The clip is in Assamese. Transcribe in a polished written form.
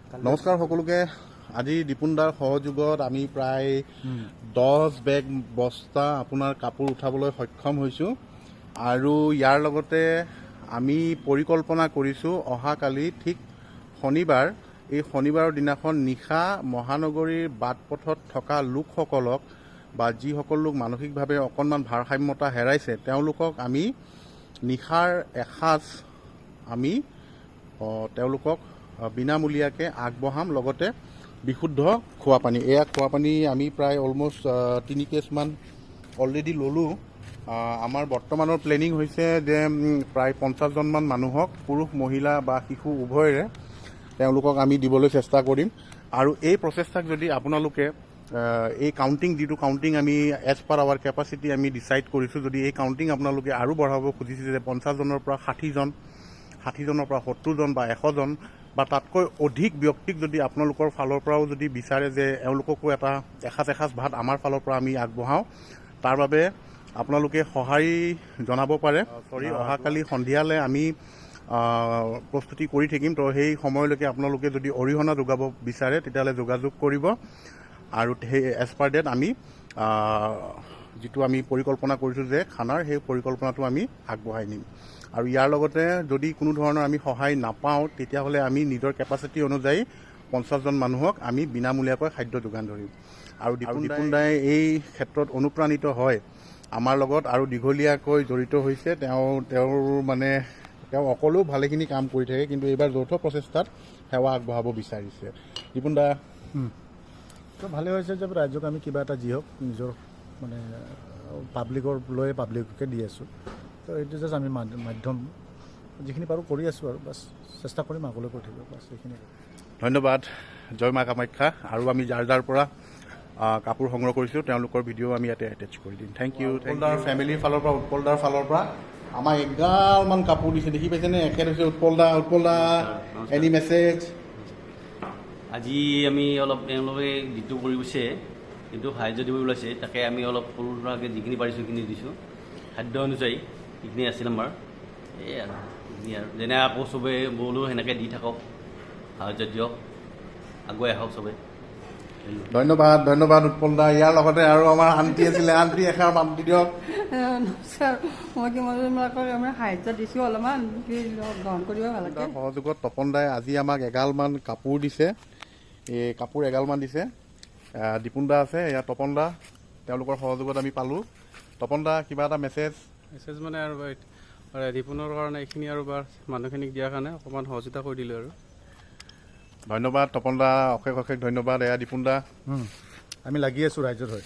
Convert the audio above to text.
নমস্কাৰ সকলোকে। আজি দীপুনদাৰ সহযোগত আমি প্ৰায় 10 বেগ বস্তা আপোনাৰ কাপোৰ উঠাবলৈ সক্ষম হৈছোঁ আৰু ইয়াৰ লগতে আমি পৰিকল্পনা কৰিছোঁ অহাকালি ঠিক শনিবাৰ, এই শনিবাৰৰ দিনাখন নিশা মহানগৰীৰ বাটপথত থকা লোকসকলক বা যিসকল লোক মানসিকভাৱে অকণমান ভাৰসাম্যতা হেৰাইছে তেওঁলোকক আমি নিশাৰ এসাঁজ আমি তেওঁলোকক বিনামূলীয়াকৈ আগবঢ়াম। লগতে বিশুদ্ধ খোৱা পানী, এয়া খোৱা পানী আমি প্ৰায় অলমষ্ট 3 কেছমান অলৰেডি ল'লোঁ। আমাৰ বৰ্তমানৰ প্লেনিং হৈছে যে প্ৰায় 50জনমান মানুহক পুৰুষ মহিলা বা শিশু উভয়ৰে তেওঁলোকক আমি দিবলৈ চেষ্টা কৰিম। আৰু এই প্ৰচেষ্টাক যদি আপোনালোকে এই কাউণ্টিং, যিটো কাউণ্টিং আমি এজ পাৰ আৱাৰ কেপাচিটি আমি ডিচাইড কৰিছোঁ, যদি এই কাউণ্টিং আপোনালোকে আৰু বঢ়াব খুজিছে যে 50জনৰ পৰা 60জন, 60জনৰ পৰা 70জন বা 100জন বা তাতকৈ অধিক ব্যক্তিক যদি আপোনালোকৰ ফালৰ পৰাও যদি বিচাৰে যে এওঁলোককো এসাঁজ ভাত আমাৰ ফালৰ পৰা আমি আগবঢ়াওঁ, তাৰ বাবে আপোনালোকে সঁহাৰি জনাব পাৰে। অহাকালি সন্ধিয়ালৈ আমি প্ৰস্তুতি কৰি থাকিম। তো সেই সময়লৈকে আপোনালোকে যদি অৰিহণা যোগাব বিচাৰে তেতিয়াহ'লে যোগাযোগ কৰিব আৰু সেই এজ পাৰ ডেট আমি যিটো আমি পৰিকল্পনা কৰিছোঁ যে খানাৰ, সেই পৰিকল্পনাটো আমি আগবঢ়াই নিম। আৰু ইয়াৰ লগতে যদি কোনো ধৰণৰ আমি সহায় নাপাওঁ তেতিয়াহ'লে আমি নিজৰ কেপাচিটি অনুযায়ী 50জন মানুহক আমি বিনামূলীয়াকৈ খাদ্য যোগান ধৰিম। আৰু দীপুনদাই এই ক্ষেত্ৰত অনুপ্ৰাণিত হয় আমাৰ লগত আৰু দীঘলীয়াকৈ জড়িত হৈছে। তেওঁ অকলেও ভালেখিনি কাম কৰি থাকে, কিন্তু এইবাৰ যৌথ প্ৰচেষ্টাত সেৱা আগবঢ়াব বিচাৰিছে। দীপুনদা, তো ভালে হৈছে যে ৰাজ্যক আমি কিবা এটা যি হওক নিজৰ পাব্লিকৰ লৈ পাব্লিককে দি আছোঁ। তো এইটো জাষ্ট আমি মাধ্যম যিখিনি পাৰোঁ কৰি আছোঁ আৰু বাছ চেষ্টা কৰিম আগলৈ কৰি থাকিব, বাছ এইখিনি। ধন্যবাদ। জয় মা কামাখ্যা। আৰু আমি যাৰ পৰা কাপোৰ সংগ্ৰহ কৰিছোঁ তেওঁলোকৰ ভিডিঅ' আমি ইয়াতে এটেচ কৰি দিম। Thank U. উৎপলদাৰ ফেমিলিৰ ফালৰ পৰা, উৎপলদাৰ ফালৰ পৰা আমাক এগালমান কাপোৰ দিছে, দেখি পাইছেনে? এখেত হৈছে উৎপলদা। Any message? আজি আমি অলপ তেওঁলোকে যিটো কৰি গৈছে, কিন্তু সাহাৰ্য দিব ওলাইছে, তাকে আমি অলপ সৰু সুৰাকৈ যিখিনি পাৰিছোঁ সেইখিনি দিছোঁ। খাদ্য অনুযায়ী সেইখিনি আছিল আমাৰ। এই আৰু যেনে আকৌ চবে বলো সেনেকৈ দি থাকক, সাহাৰ্য দিয়ক, আগুৱাই আহক চবে। ধন্যবাদ উৎপলদা। ইয়াৰ লগতে আৰু আমাৰ আন্টি আছিলে, আন্টি এষাৰ মান্তি দিয়ক। নমস্কাৰ। মই কিমানজনবিলাকক সাহাৰ্য দিছোঁ, অলপমান গ্ৰহণ কৰিব ভাল লাগে। সহযোগত তপনদাই আজি আমাক এগালমান কাপোৰ দিছে, এই কাপোৰ এগালমান দিছে। দীপুনদা আছে, এয়া তপনদা, তেওঁলোকৰ সহযোগত আমি পালোঁ। তপনদা, কিবা এটা মেছেজ মানে আৰু দীপুনৰ কাৰণে এইখিনি আৰু মানুহখিনিক দিয়াৰ কাৰণে অকণমান সহযোগিতা কৰি দিলোঁ আৰু। ধন্যবাদ তপনদা, অশেষ ধন্যবাদ। এয়া দীপুনদা, আমি লাগি আছোঁ ৰাইজৰ হৈ।